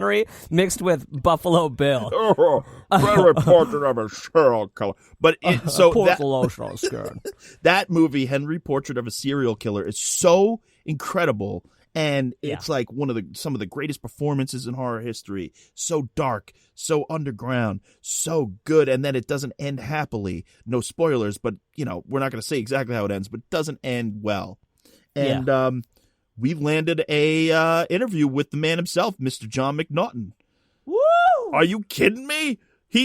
Connery mixed with Buffalo Bill. Freddy Portrait of a Serial Killer. But that movie, Henry Portrait of a Serial Killer, is so incredible. And it's like some of the greatest performances in horror history. So dark, so underground, so good. And then it doesn't end happily. No spoilers, but we're not going to say exactly how it ends, but it doesn't end well. And we landed a interview with the man himself, Mr. JOHN McNAUGHTON. Woo! Are you kidding me?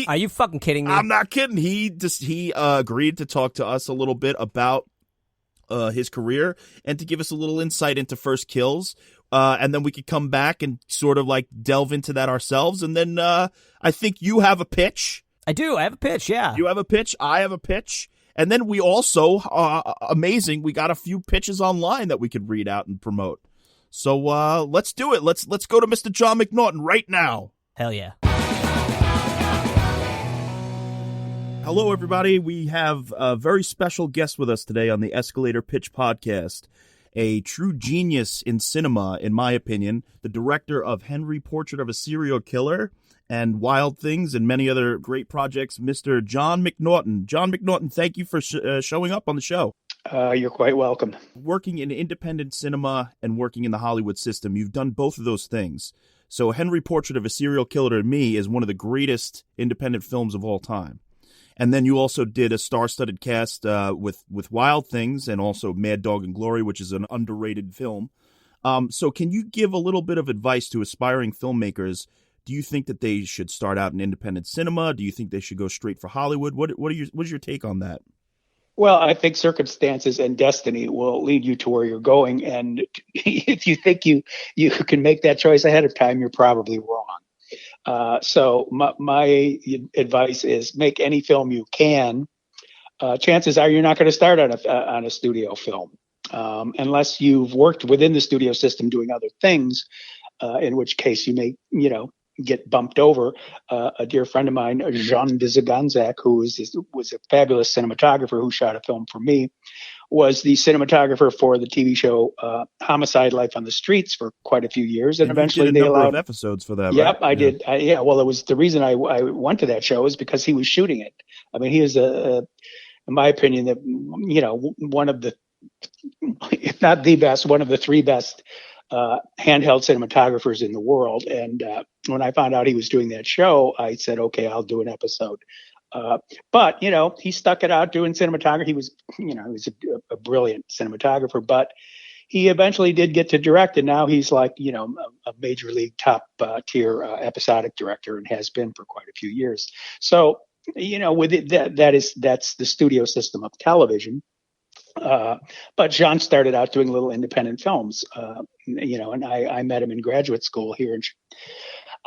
Are you fucking kidding me? I'm not kidding. He agreed to talk to us a little bit about his career and to give us a little insight into First Kills. And then we could come back and sort of like delve into that ourselves. And then I think you have a pitch. I do. I have a pitch, yeah. You have a pitch. I have a pitch. And then we also, amazing, we got a few pitches online that we could read out and promote. So let's do it. Let's go to Mr. JOHN McNAUGHTON right now. Hell yeah. Hello, everybody. We have a very special guest with us today on the Escalator Pitch Podcast. A true genius in cinema, in my opinion. The director of Henry Portrait of a Serial Killer and Wild Things and many other great projects, Mr. JOHN McNAUGHTON. JOHN McNAUGHTON, thank you for showing up on the show. You're quite welcome. Working in independent cinema and working in the Hollywood system, you've done both of those things. So Henry Portrait of a Serial Killer to me is one of the greatest independent films of all time. And then you also did a star-studded cast with Wild Things and also Mad Dog and Glory, which is an underrated film. So can you give a little bit of advice to aspiring filmmakers? Do you think that they should start out in independent cinema? Do you think they should go straight for Hollywood? What's your take on that? Well, I think circumstances and destiny will lead you to where you're going. And if you think you can make that choice ahead of time, you're probably wrong. So my advice is make any film you can. Chances are you're not going to start on a studio film unless you've worked within the studio system doing other things, in which case you may, get bumped over. A dear friend of mine, Jean Vizaganzak, who was a fabulous cinematographer who shot a film for me, was the cinematographer for the TV show Homicide: Life on the Streets for quite a few years, and eventually they allowed episodes for that. Yep, right? I did. Well, it was the reason I went to that show is because he was shooting it. I mean, he is in my opinion, one of the, if not the best, one of the three best handheld cinematographers in the world. And when I found out he was doing that show, I said, okay, I'll do an episode. But he stuck it out doing cinematography. He was a brilliant cinematographer, but he eventually did get to direct, and now he's like, a major league top tier episodic director, and has been for quite a few years. So, with it, that's the studio system of television. But Jean started out doing little independent films, and I met him in graduate school here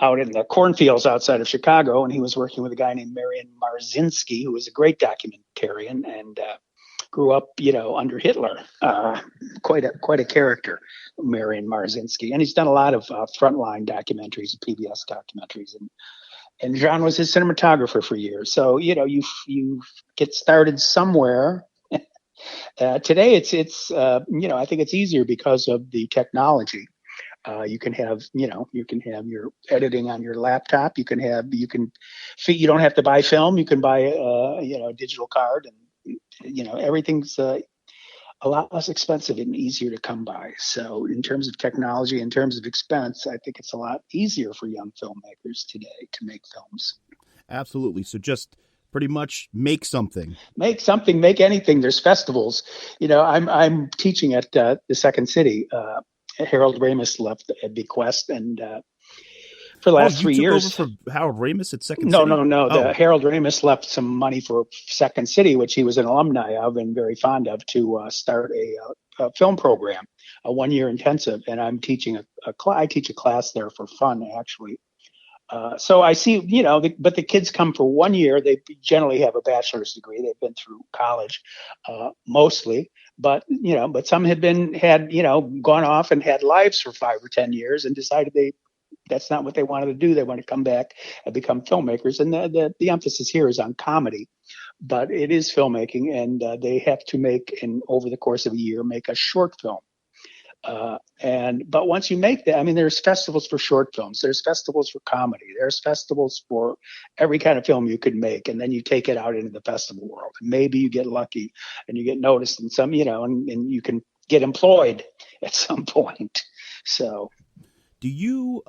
out in the cornfields outside of Chicago, and he was working with a guy named Marian Marzinski, who was a great documentarian and grew up, under Hitler. Quite a character, Marian Marzinski, and he's done a lot of frontline documentaries, PBS documentaries, and Jean was his cinematographer for years. So you get started somewhere. Today it's I think it's easier because of the technology. You can have your editing on your laptop. You don't have to buy film. You can buy a digital card, and everything's a lot less expensive and easier to come by. So in terms of technology, in terms of expense, I think it's a lot easier for young filmmakers today to make films. Absolutely. So just pretty much make something, make anything. There's festivals. I'm teaching at the Second City. Harold Ramis left a bequest, and for the last 3 years. Over for Harold Ramis at Second City? No. Oh. Harold Ramis left some money for Second City, which he was an alumni of and very fond of, to start a film program, a 1-year intensive. And I'm teaching I teach a class there for fun, actually. So I see, but the kids come for 1 year. They generally have a bachelor's degree. They've been through college, mostly, but some had gone off and had lives for 5 or 10 years and decided that's not what they wanted to do. They want to come back and become filmmakers. And the emphasis here is on comedy, but it is filmmaking, and they have to over the course of a year, make a short film. But once you make that, I mean, there's festivals for short films, there's festivals for comedy, there's festivals for every kind of film you could make, and then you take it out into the festival world. And maybe you get lucky and you get noticed in some, and you can get employed at some point. So, do you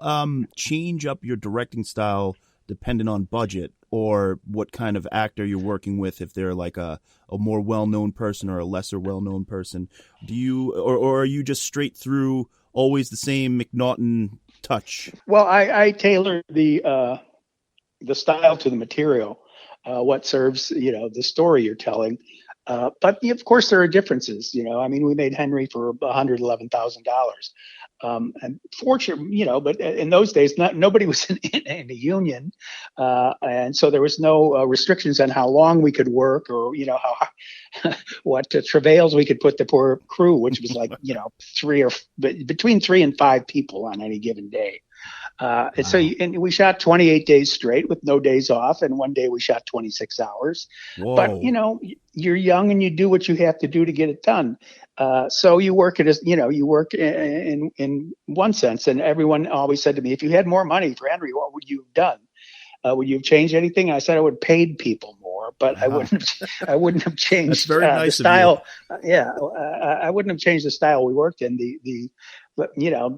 change up your directing style dependent on budget or what kind of actor you're working with? If they're like a more well-known person or a lesser well-known person, do you or are you just straight through always the same McNaughton touch? Well, I tailor the style to the material, what serves the story you're telling. But of course there are differences. I mean, we made Henry for $111,000. And fortunately, but in those days, nobody was in a union, and so there was no restrictions on how long we could work, or how what travails we could put the poor crew, which was like between 3 and 5 people on any given day. And so we shot 28 days straight with no days off, and one day we shot 26 hours. Whoa. But you're young and you do what you have to do to get it done. So you work you work in one sense. And everyone always said to me, if you had more money for Henry, what would you have done? Would you have changed anything? I said I would have paid people more, but I wouldn't have changed That's very nice the style. of you. I wouldn't have changed the style we worked in.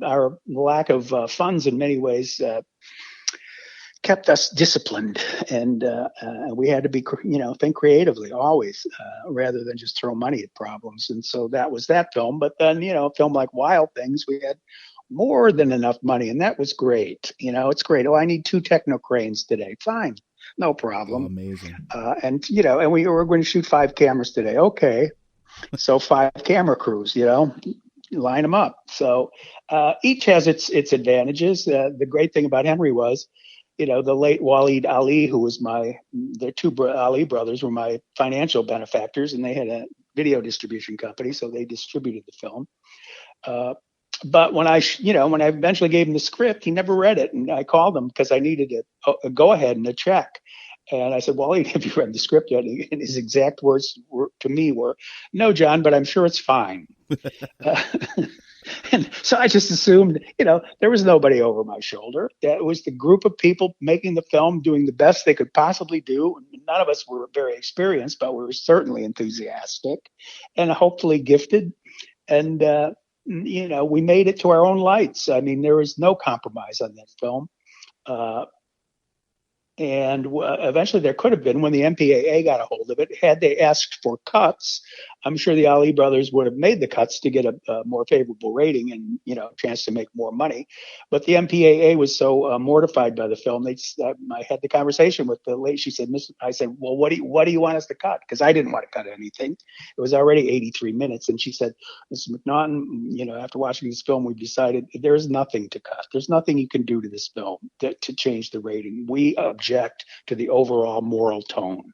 Our lack of funds in many ways kept us disciplined, and we had to be, think creatively always, rather than just throw money at problems. And so that was that film. But then, a film like Wild Things, we had more than enough money, and that was great. It's great. Oh, I need 2 techno cranes today. Fine, no problem. Oh, amazing. And we were going to shoot 5 cameras today. Okay, so 5 camera crews. Line them up. So each has its advantages. The great thing about Henry was, the late Waleed Ali, who was their 2 Ali brothers were my financial benefactors, and they had a video distribution company, so they distributed the film. But when I eventually gave him the script, he never read it, and I called him because I needed a go ahead and a check. And I said, Waleed, have you read the script yet? And his exact words to me were, "No, John, but I'm sure it's fine." And so I just assumed, there was nobody over my shoulder. That was the group of people making the film, doing the best they could possibly do. None of us were very experienced, but we were certainly enthusiastic and hopefully gifted. And, we made it to our own lights. I mean, there was no compromise on that film. And eventually there could have been, when the MPAA got a hold of it, had they asked for cuts, I'm sure the Ali brothers would have made the cuts to get a more favorable rating and, a chance to make more money. But the MPAA was so mortified by the film. I had the conversation with the lady. She said, I said, well, what do you want us to cut? Because I didn't want to cut anything. It was already 83 minutes. And she said, Mr. McNaughton, after watching this film, we've decided there's nothing to cut. There's nothing you can do to this film to change the rating. We object to the overall moral tone.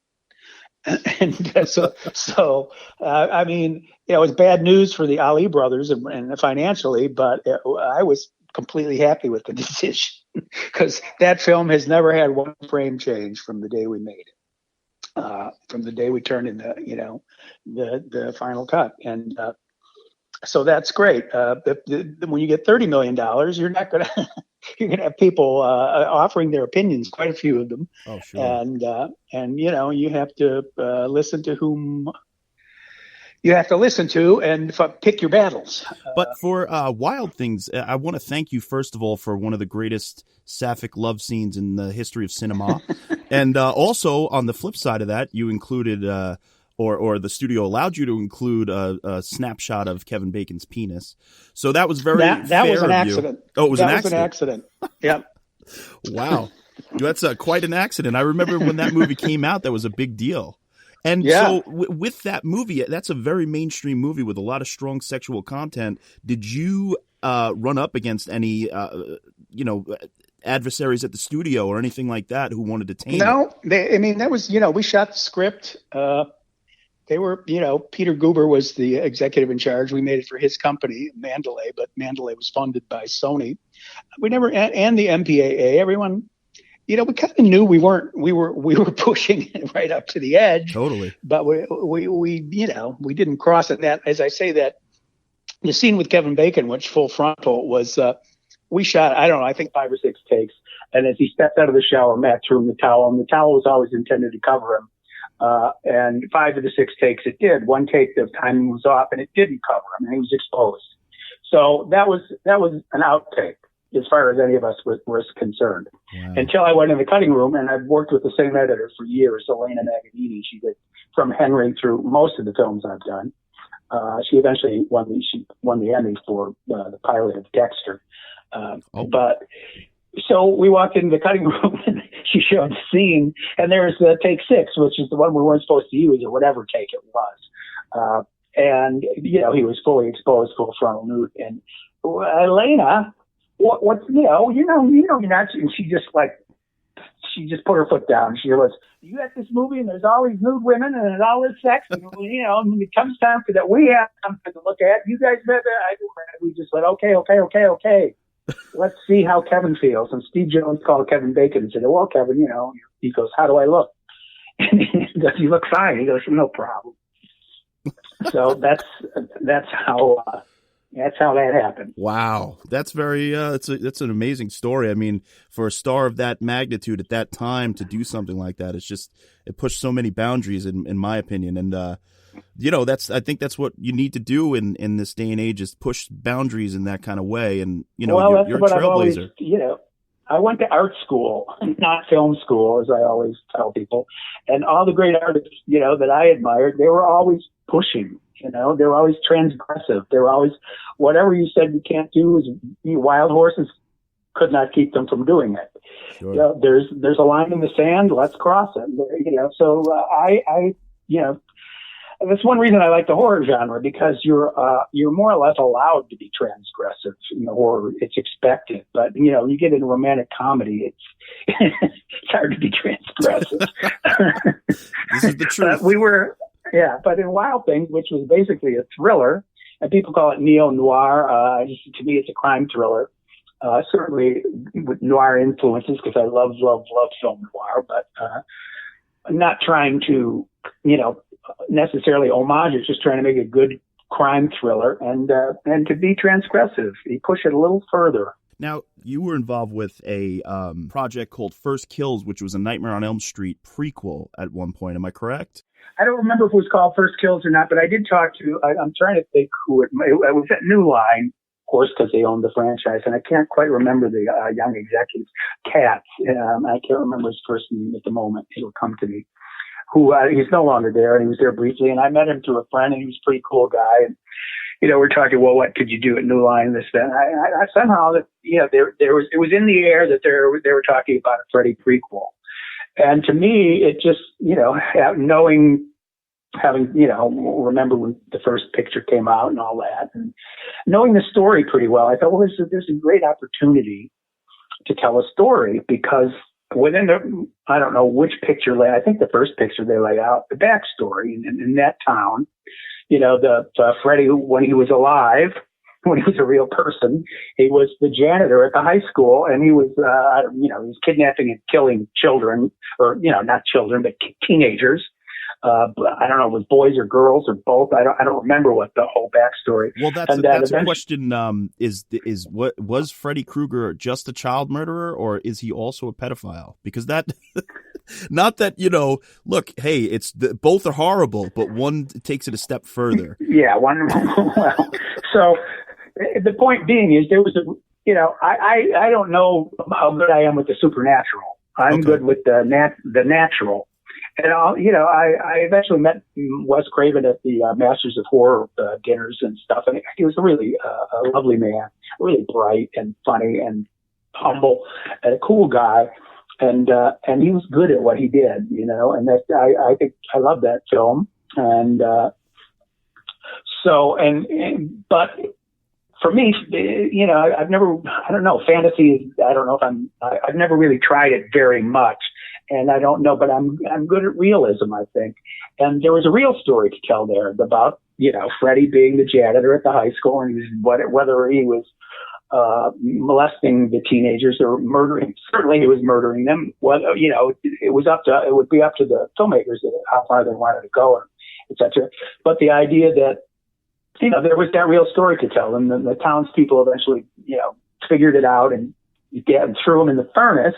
And so I mean, it was bad news for the Ali brothers and financially, but I was completely happy with the decision because that film has never had one frame change from the day we made it, from the day we turned in the final cut. And so that's great. When you get $30 million, you're not going to you're going to have people offering their opinions, quite a few of them. Oh, sure. And you have to listen to whom you have to listen to and pick your battles. But for Wild Things, I want to thank you, first of all, for one of the greatest sapphic love scenes in the history of cinema. And also, on the flip side of that, you included, or the studio allowed you to include a snapshot of Kevin Bacon's penis. So that was very that fair was an of accident. You. Oh, it was an accident. An accident. Yep. Wow. That's quite an accident. I remember when that movie came out, that was a big deal. And so with that movie, that's a very mainstream movie with a lot of strong sexual content. Did you run up against any, adversaries at the studio or anything like that who wanted to tame it? No, that was, we shot the script. They were, Peter Guber was the executive in charge. We made it for his company, Mandalay, but Mandalay was funded by Sony. We never, and the MPAA, everyone, we kind of knew we were pushing it right up to the edge. Totally. But we didn't cross it. That, as I say, that the scene with Kevin Bacon, which full frontal was, we shot, I don't know, I think 5 or 6 takes. And as he stepped out of the shower, Matt threw him the towel, and the towel was always intended to cover him. And 5 of the 6 takes it did. One take, the timing was off, and it didn't cover him, and he was exposed. So that was an outtake as far as any of us were concerned. Wow. Until I went in the cutting room, and I've worked with the same editor for years, Elena Magadini. She did from Henry through most of the films I've done. She eventually won the Emmy for the pilot of Dexter. But so we walked into the cutting room, and she showed the scene, and there's take 6, which is the one we weren't supposed to use, or whatever take it was. And he was fully exposed, full frontal nude. And Elena, what's you're not. And she just put her foot down. She goes, "You got this movie, and there's all these nude women, and there's all this sex, and when it comes time for that, we have something to look at. You guys better." We just said, okay. Let's see how Kevin feels. And Steve Jones called Kevin Bacon and said, "Well, Kevin, he goes, how do I look?" And he goes, "You look fine." He goes, "No problem." So that's how that happened. Wow, that's very that's an amazing story. I mean, for a star of that magnitude at that time to do something like that, it pushed so many boundaries in my opinion. And I think that's what you need to do in this day and age, is push boundaries in that kind of way. And you're a trailblazer. I went to art school, not film school, as I always tell people. And all the great artists, that I admired, they were always pushing. They were always transgressive. They were always, whatever you said you can't do, wild horses could not keep them from doing it. Sure. There's a line in the sand. Let's cross it. So that's one reason I like the horror genre, because you're more or less allowed to be transgressive in the horror. It's expected, but you get into romantic comedy, it's hard to be transgressive. This is the truth. But in Wild Things, which was basically a thriller, and people call it neo-noir, to me it's a crime thriller, certainly with noir influences, because I love film noir, but not trying to, necessarily homage it, just trying to make a good crime thriller, and to be transgressive. You push it a little further. Now, you were involved with a project called First Kills, which was a Nightmare on Elm Street prequel at one point. Am I correct? I don't remember if it was called First Kills or not, but I did talk to, I'm trying to think who it was at New Line, of course, because they owned the franchise, and I can't quite remember the young executives, Katz. I can't remember his first name at the moment. It'll come to me. He's no longer there, and he was there briefly, and I met him through a friend, and he was a pretty cool guy. And, we're talking, well, what could you do at New Line, this, that. I somehow, it was in the air that they were talking about a Freddy prequel. And to me, it just, remember when the first picture came out and all that, and knowing the story pretty well, I thought, well, there's a great opportunity to tell a story, because within I don't know which picture, I think the first picture they lay out the backstory in that town. The Freddy, when he was alive, when he was a real person, he was the janitor at the high school, and he was, he was kidnapping and killing children, or not children, but teenagers. I don't know if it was boys or girls or both. I don't remember what the whole backstory. Well, that's a question. What was Freddy Krueger just a child murderer, or is he also a pedophile? Because that, not that look, hey, both are horrible, but one takes it a step further. Yeah, one. Well, so the point being is there was I don't know how good I am with the supernatural. I'm good with the natural. And I eventually met Wes Craven at the Masters of Horror dinners and stuff, and he was really a lovely man, really bright and funny and humble and a cool guy, and he was good at what he did, and that I think I love that film, and but for me, I've never, I don't know, fantasy. I've never really tried it very much. And I don't know, but I'm good at realism, I think. And there was a real story to tell there about, Freddy being the janitor at the high school, and whether he was molesting the teenagers or murdering. Certainly, he was murdering them. Whether it would be up to the filmmakers how far they wanted to go, etc. But the idea that there was that real story to tell, and the townspeople eventually, figured it out and threw him in the furnace.